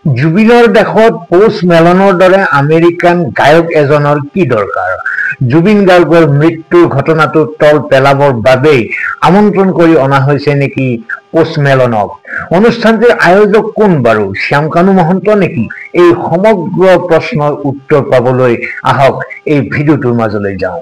জুবিনৰ দেশত পোষ্ট মেলনৰ দৰে আমেৰিকান গায়ক এজনৰ কি দৰকাৰ? জুবিন গাৰ্গৰ মৃত্যুৰ ঘটনাটো তল পেলাবৰ বাবেই আমন্ত্ৰণ কৰি অনা হৈছে নেকি পোষ্ট মেলনক? অনুষ্ঠানটিৰ আয়োজক কোন বাৰু? শ্যামকানু মহন্ত নেকি? এই সমগ্ৰ প্ৰশ্নৰ উত্তৰ পাবলৈ আহক এই ভিডিঅ'টোৰ মাজলৈ যাওঁ।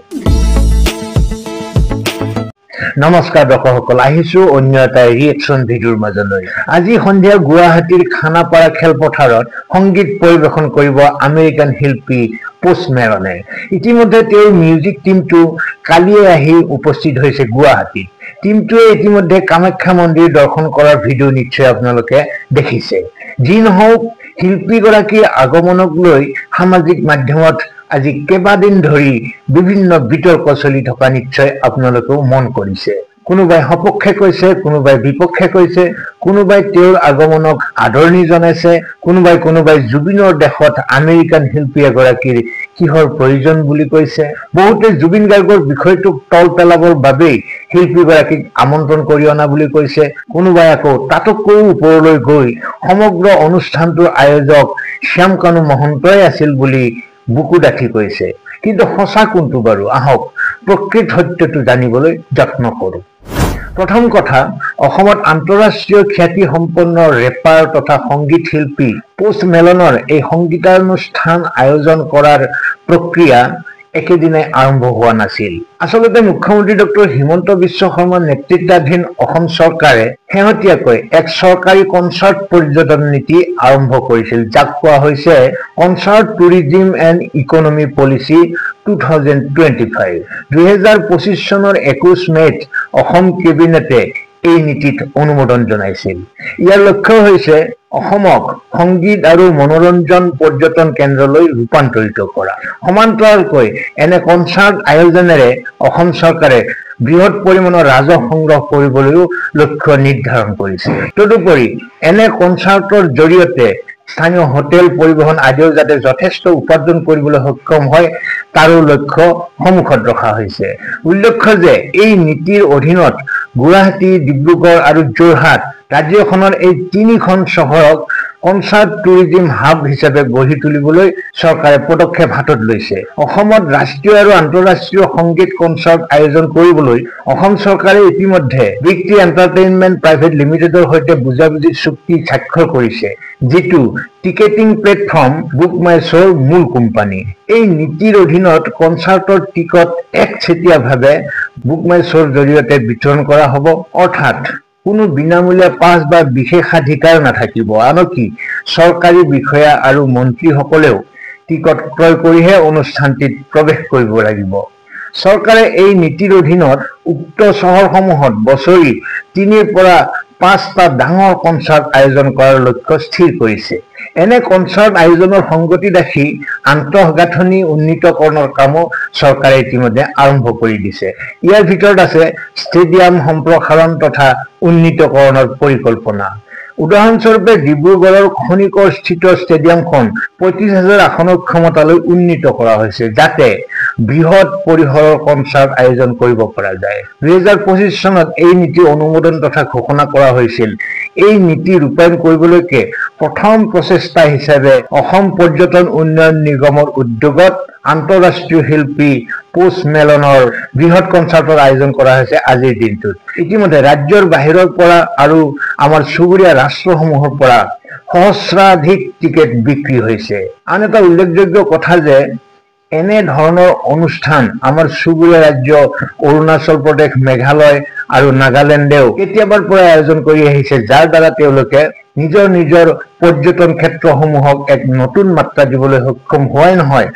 নমস্কাৰ দৰ্শকসকল, আহিছো অন্য এটা ৰিয়েকশ্যন ভিডিঅ'ৰ মাজলৈ। আজি সন্ধিয়া গুৱাহাটীৰ খানাপাৰা খেলপথাৰত সংগীত পৰিৱেশন কৰিব আমেৰিকান শিল্পী পোষ্ট মেলনে। ইতিমধ্যে তেওঁৰ মিউজিক টিমটো কালিয়ে আহি উপস্থিত হৈছে গুৱাহাটীত। টিমটোৱে ইতিমধ্যে কামাখ্যা মন্দিৰ দৰ্শন কৰাৰ ভিডিঅ' নিশ্চয় আপোনালোকে দেখিছে। যি নহওক, শিল্পীগৰাকীৰ আগমনক লৈ সামাজিক মাধ্যমত আজি কেইবাদিন ধৰি বিভিন্ন বিতৰ্ক চলি থকা নিশ্চয় আপোনালোকেও মন কৰিছে। কোনোবাই সপক্ষে কৈছে, কোনোবাই বিপক্ষে কৈছে, কোনোবাই তেওঁৰ আগমনক আদৰণি জনাইছে, কোনোবাই জুবিনৰ দেশত আমেৰিকান শিল্পী এগৰাকীৰ কিহৰ প্ৰয়োজন বুলি কৈছে। বহুতে জুবিন গাৰ্গৰ বিষয়টোক তল পেলাবৰ বাবেই শিল্পীগৰাকীক আমন্ত্ৰণ কৰি অনা বুলি কৈছে। কোনোবাই আকৌ তাতকৈও ওপৰলৈ গৈ সমগ্ৰ অনুষ্ঠানটোৰ আয়োজক শ্যামকানু মহন্তই আছিল বুলি বুকু ডাঠি কৈছে। কিন্তু সঁচা কোনটো বাৰু? আহক প্ৰকৃত সত্যটো জানিবলৈ যত্ন কৰোঁ। প্ৰথম কথা, অসমত আন্তঃৰাষ্ট্ৰীয় খ্যাতি সম্পন্ন ৰেপাৰ তথা সংগীত শিল্পী পোষ্ট মেলনৰ এই সংগীতানুষ্ঠান আয়োজন কৰাৰ প্ৰক্ৰিয়া একেদিনাই আৰম্ভ হোৱা নাছিল। আচলতে মুখ্যমন্ত্ৰী ডক্টৰ হিমন্ত বিশ্ব শৰ্মাৰ নেতৃত্বাধীন অসম চৰকাৰে শেহতীয়াকৈ এক চৰকাৰী কনচাৰ্ট পৰ্যটন নীতি আৰম্ভ কৰিছিল, যাক কোৱা হৈছে concert tourism and economy policy 2025। 2025 চনৰ 21 মে'ত অসম কেবিনেটে এই নীতিত অনুমোদন জনাইছিল। ইয়াৰ লক্ষ্য হৈছে অসমক সংগীত আৰু মনোৰঞ্জন পৰ্যটন কেন্দ্ৰলৈ ৰূপান্তৰিত কৰা। সমান্তৰালকৈ এনে কনচাৰ্ট আয়োজনেৰে অসম চৰকাৰে বৃহৎ পৰিমাণৰ ৰাজহ সংগ্ৰহ কৰিবলৈও লক্ষ্য নিৰ্ধাৰণ কৰিছে। তদুপৰি এনে কনচাৰ্টৰ জৰিয়তে স্থানীয় হোটেল পৰিবহণ আদিও যাতে যথেষ্ট উপাৰ্জন কৰিবলৈ সক্ষম হয়, তাৰো লক্ষ্য সন্মুখত ৰখা হৈছে। উল্লেখ্য যে এই নীতিৰ অধীনত গুৱাহাটী, ডিব্ৰুগড় আৰু যোৰহাট ৰাজ্যখনৰ এই তিনিখন চহৰক কনচাৰ্ট টুৰিজিম হাব হিচাপে গঢ়ি তুলিবলৈ চৰকাৰে পদক্ষেপ হাতত লৈছে। অসমত ৰাষ্ট্ৰীয় আৰু আন্তঃৰাষ্ট্ৰীয় সংগীত কনচাৰ্ট আয়োজন কৰিবলৈ অসম চৰকাৰে ইতিমধ্যে বিক্ৰী এণ্টাৰটেইনমেণ্ট প্ৰাইভেট লিমিটেডৰ সৈতে বুজাবুজি চুক্তি স্বাক্ষৰ কৰিছে, যিটো টিকেটিং প্লেটফৰ্ম বুক মাই শ্ব'ৰ মূল কোম্পানী। এই নীতিৰ অধীনত কনচাৰ্টৰ টিকট একচেটিয়াভাৱে বুক মাই শ্ব'ৰ জৰিয়তে বিতৰণ কৰা হ'ব। অৰ্থাৎ কোনো বিনামূলীয়া পাছ বা বিশেষাধিকাৰ নাথাকিব। আনকি চৰকাৰী বিষয়া আৰু মন্ত্ৰীসকলেও টিকট ক্ৰয় কৰিহে অনুষ্ঠানটিত প্ৰৱেশ কৰিব লাগিব। চৰকাৰে এই নীতিৰ অধীনত উক্ত চহৰসমূহত বছৰি 3ৰ পৰা 5টা ডাঙৰ কনচাৰ্ট আয়োজন কৰাৰ লক্ষ্য স্থিৰ কৰিছে। এনে কনচাৰ্ট আয়োজনৰ সংগতি ৰাখি আন্তঃগাঁথনি উন্নীতকৰণৰ কামো চৰকাৰে ইতিমধ্যে আৰম্ভ কৰি দিছে। ইয়াৰ ভিতৰত আছে ষ্টেডিয়াম সম্প্ৰসাৰণ তথা উন্নীতকৰণৰ পৰিকল্পনা। উদাহৰণস্বৰূপে ডিব্ৰুগড়ৰ খনিকৰ স্থিত ষ্টেডিয়ামখন 35,000 আসনৰ ক্ষমতালৈ উন্নীত কৰা হৈছে, যাতে বৃহৎ পৰিসৰৰ কনচাৰ্ট আয়োজন কৰিব পৰা যায়। 2025 চনত এই নীতি অনুমোদন তথা ঘোষণা কৰা হৈছিল। এই নীতি ৰূপায়ণ কৰিবলৈকে প্ৰথম প্ৰচেষ্টা হিচাপে অসম পৰ্যটন উন্নয়ন নিগমৰ উদ্যোগত আন্তঃৰাষ্ট্ৰীয় শিল্পী পোষ্ট মেলনৰ বৃহৎ কনচাৰ্টৰ আয়োজন কৰা হৈছে আজিৰ দিনটোত। ইতিমধ্যে ৰাজ্যৰ বাহিৰৰ পৰা আৰু আমাৰ চুবুৰীয়া ৰাষ্ট্ৰসমূহৰ পৰা সহস্ৰাধিক টিকেট বিক্ৰী হৈছে। আন এটা উল্লেখযোগ্য কথা যে এনে ধৰণৰ অনুষ্ঠান আমাৰ চুবুৰীয়া ৰাজ্য অৰুণাচল প্ৰদেশ, মেঘালয় আৰু নাগালেণ্ডেও কেতিয়াবাৰ পৰা আয়োজন কৰি আহিছে, যাৰ দ্বাৰা তেওঁলোকে নিজৰ পৰ্যটন ক্ষেত্ৰসমূহক এক নতুন মাত্ৰা দিবলৈ সক্ষম হোৱাই নহয়,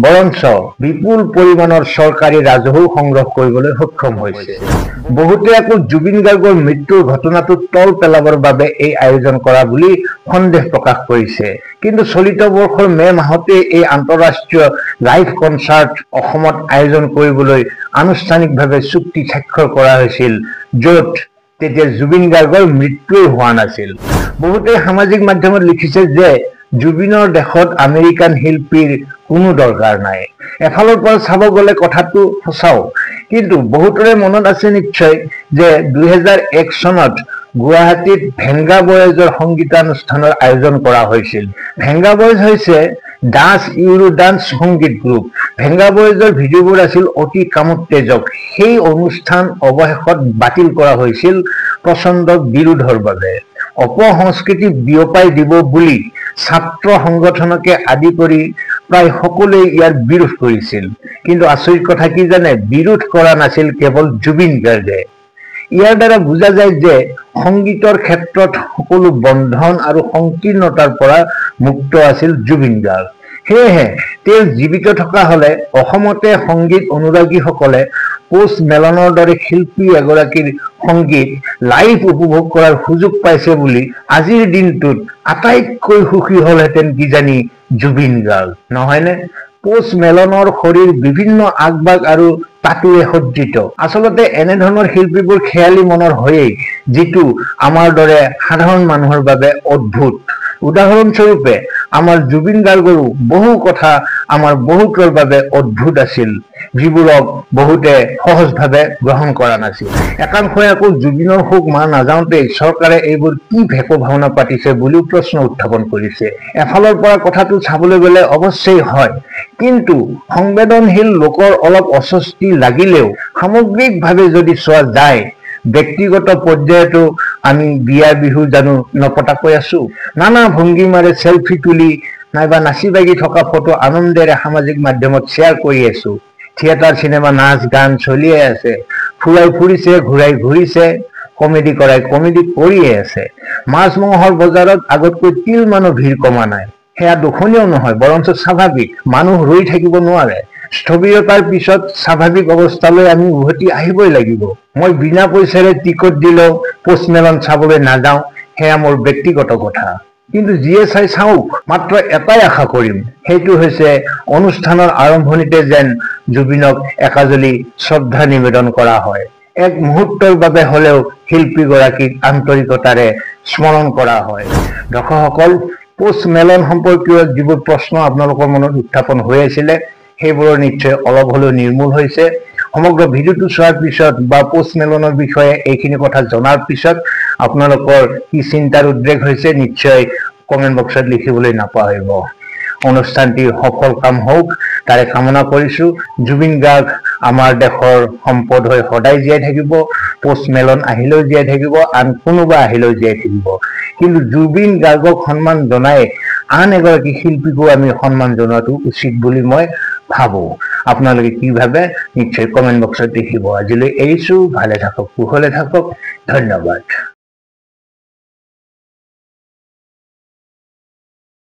বৰঞ্চ বিপুল পৰিমাণৰ চৰকাৰী ৰাজহও সংগ্ৰহ কৰিবলৈ সক্ষম হৈছে। বহুতে আকৌ জুবিন গাৰ্গৰ মৃত্যুৰ ঘটনাটো তল পেলাবৰ বাবে এই আয়োজন কৰা বুলি সন্দেহ প্ৰকাশ কৰিছে। কিন্তু চলিত বৰ্ষৰ মে' মাহতে এই আন্তঃৰাষ্ট্ৰীয় লাইভ কনচাৰ্ট অসমত আয়োজন কৰিবলৈ আনুষ্ঠানিকভাৱে চুক্তি স্বাক্ষৰ কৰা হৈছিল, য'ত তেতিয়া জুবিন গাৰ্গৰ মৃত্যুই হোৱা নাছিল। বহুতে সামাজিক মাধ্যমত লিখিছে যে জুবিনৰ দেশত আমেৰিকান শিল্পীৰ কোনো দৰকাৰ নাই। এফালৰ পৰা চাব গ'লে কথাটো সঁচাও, কিন্তু বহুতৰে মনত আছে নিশ্চয় যে 2001 চনত গুৱাহাটীত ভেংগা বয়েজৰ সংগীতানুষ্ঠানৰ আয়োজন কৰা হৈছিল। ভেংগা বয়েজ হৈছে ডান্স ইউৰো ডান্স সংগীত গ্ৰুপ। ভেংগা বয়েজৰ ভিডিঅ'বোৰ আছিল অতি কামোত্তেজক। সেই অনুষ্ঠান অৱশেষত বাতিল কৰা হৈছিল প্ৰচণ্ড বিৰোধৰ বাবে। অপসংস্কৃতি বিয়পাই দিব বুলি ছাত্ৰ সংগঠনকে আদি কৰি প্ৰায় সকলোৱে ইয়াৰ বিৰোধ কৰিছিল। কিন্তু আচৰিত কথা কি জানে, বিৰোধ কৰা নাছিল কেৱল জুবিন গাৰ্গে। ইয়াৰ দ্বাৰা বুজা যায় যে সংগীতৰ ক্ষেত্ৰত সকলো বন্ধন আৰু সংকীৰ্ণতাৰ পৰা মুক্ত আছিল জুবিন গাৰ্গ। সেয়েহে তেওঁ জীৱিত থকা হলে অসমতে সংগীত অনুৰাগীসকলে পোষ্ট মেলনৰ দৰে শিল্পী এগৰাকীৰ সংগীত লাইভ উপভোগ কৰাৰ সুযোগ পাইছে বুলি আজিৰ দিনটোত আটাইতকৈ সুখী হলহেঁতেন কিজানি জুবিন গাৰ্গ, নহয়নে? পোষ্ট মেলনৰ শৰীৰ বিভিন্ন আগবাগ আৰু তাতুৰে সজ্জিত। আচলতে এনেধৰণৰ শিল্পীবোৰ খেয়ালী মনৰ হয়েই, যিটো আমাৰ দৰে সাধাৰণ মানুহৰ বাবে অদ্ভুত। উদাহৰণস্বৰূপে আমাৰ জুবিন গাৰ্গৰো বহু কথা আমাৰ বহুতৰ বাবে অদ্ভুত আছিল, যিবোৰক বহুতে সহজভাৱে গ্ৰহণ কৰা নাছিল। একাংশই আকৌ জুবিনৰ শোক মা নাযাওঁতেই চৰকাৰে এইবোৰ কি ভেকু ভাওনা পাতিছে বুলিও প্ৰশ্ন উত্থাপন কৰিছে। এফালৰ পৰা কথাটো চাবলৈ গ'লে অৱশ্যেই হয়, কিন্তু সংবেদনশীল লোকৰ অলপ অস্বস্তি লাগিলেও সামগ্ৰিকভাৱে যদি চোৱা যায়, ব্যক্তিগত পৰ্যায়তো আমি বিয়া বিহু জানো নপতাকৈ আছো? নানা ভংগীমাৰে চেলফি তুলি নাইবা নাচি বাগি থকা ফটো আনন্দেৰে সামাজিক মাধ্যমত শ্বেয়াৰ কৰি আছো। থিয়েটাৰ চিনেমা নাচ গান চলিয়ে আছে, ফুৰাই ফুৰিছে, ঘূৰাই ঘূৰিছে, কমেডি কৰাই কমেডি কৰিয়ে আছে। মাছ মাংসৰ বজাৰত আগতকৈ তিল মানুহ ভিৰ কমা নাই। সেয়া দুখনীয়াও নহয়, বৰঞ্চ স্বাভাৱিক। মানুহ ৰৈ থাকিব নোৱাৰে। স্থবিৰতাৰ পিছত স্বাভাৱিক অৱস্থালৈ আমি উভতি আহিবই লাগিব। মই বিনা পইচাৰে টিকট দিলেও পোষ্ট মেলন চাবলৈ নাযাওঁ, সেয়া মোৰ ব্যক্তিগত কথা। কিন্তু যিয়ে চাই চাওক, মাত্ৰ এটাই আশা কৰিম, সেইটো হৈছে অনুষ্ঠানৰ আৰম্ভণিতে যেন জুবিনক একাঁজলি শ্ৰদ্ধা নিবেদন কৰা হয়। এক মুহূৰ্তৰ বাবে হলেও শিল্পীগৰাকীক আন্তৰিকতাৰে স্মৰণ কৰা হয়। দৰ্শকসকল, পোষ্ট মেলন সম্পৰ্কীয় যিবোৰ প্ৰশ্ন আপোনালোকৰ মনত উত্থাপন হৈ আছিলে, সেইবোৰৰ নিশ্চয় অলপ হলেও নিৰ্মূল হৈছে। সমগ্ৰ ভিডিঅ'টো চোৱাৰ পিছত বা পোষ্ট মেলনৰ বিষয়ে এইখিনি কথা জনাৰ পিছত আপোনালোকৰ কি চিন্তাৰ উদ্ৰেক হৈছে নিশ্চয় কমেণ্ট বক্সত লিখিবলৈ নাপাহৰিব। অনুষ্ঠানটি সফল কাম হওক তাৰে কামনা কৰিছো। জুবিন গাৰ্গ আমাৰ দেশৰ সম্পদ হৈ সদায় জীয়াই থাকিব। পোষ্ট মেলন আহিলেও জীয়াই থাকিব, আন কোনোবা আহিলেও জীয়াই থাকিব। কিন্তু জুবিন গাৰ্গক সন্মান জনাই আন এগৰাকী শিল্পীকো আমি সন্মান জনোৱাটো উচিত বুলি মই ভাবো। আপোনালোকে কি ভাবে নিশ্চয় কমেণ্ট বক্সত লিখিব। আজিলৈ এৰিছো, ভালে থাকক, কুশলে থাকক, ধন্যবাদ।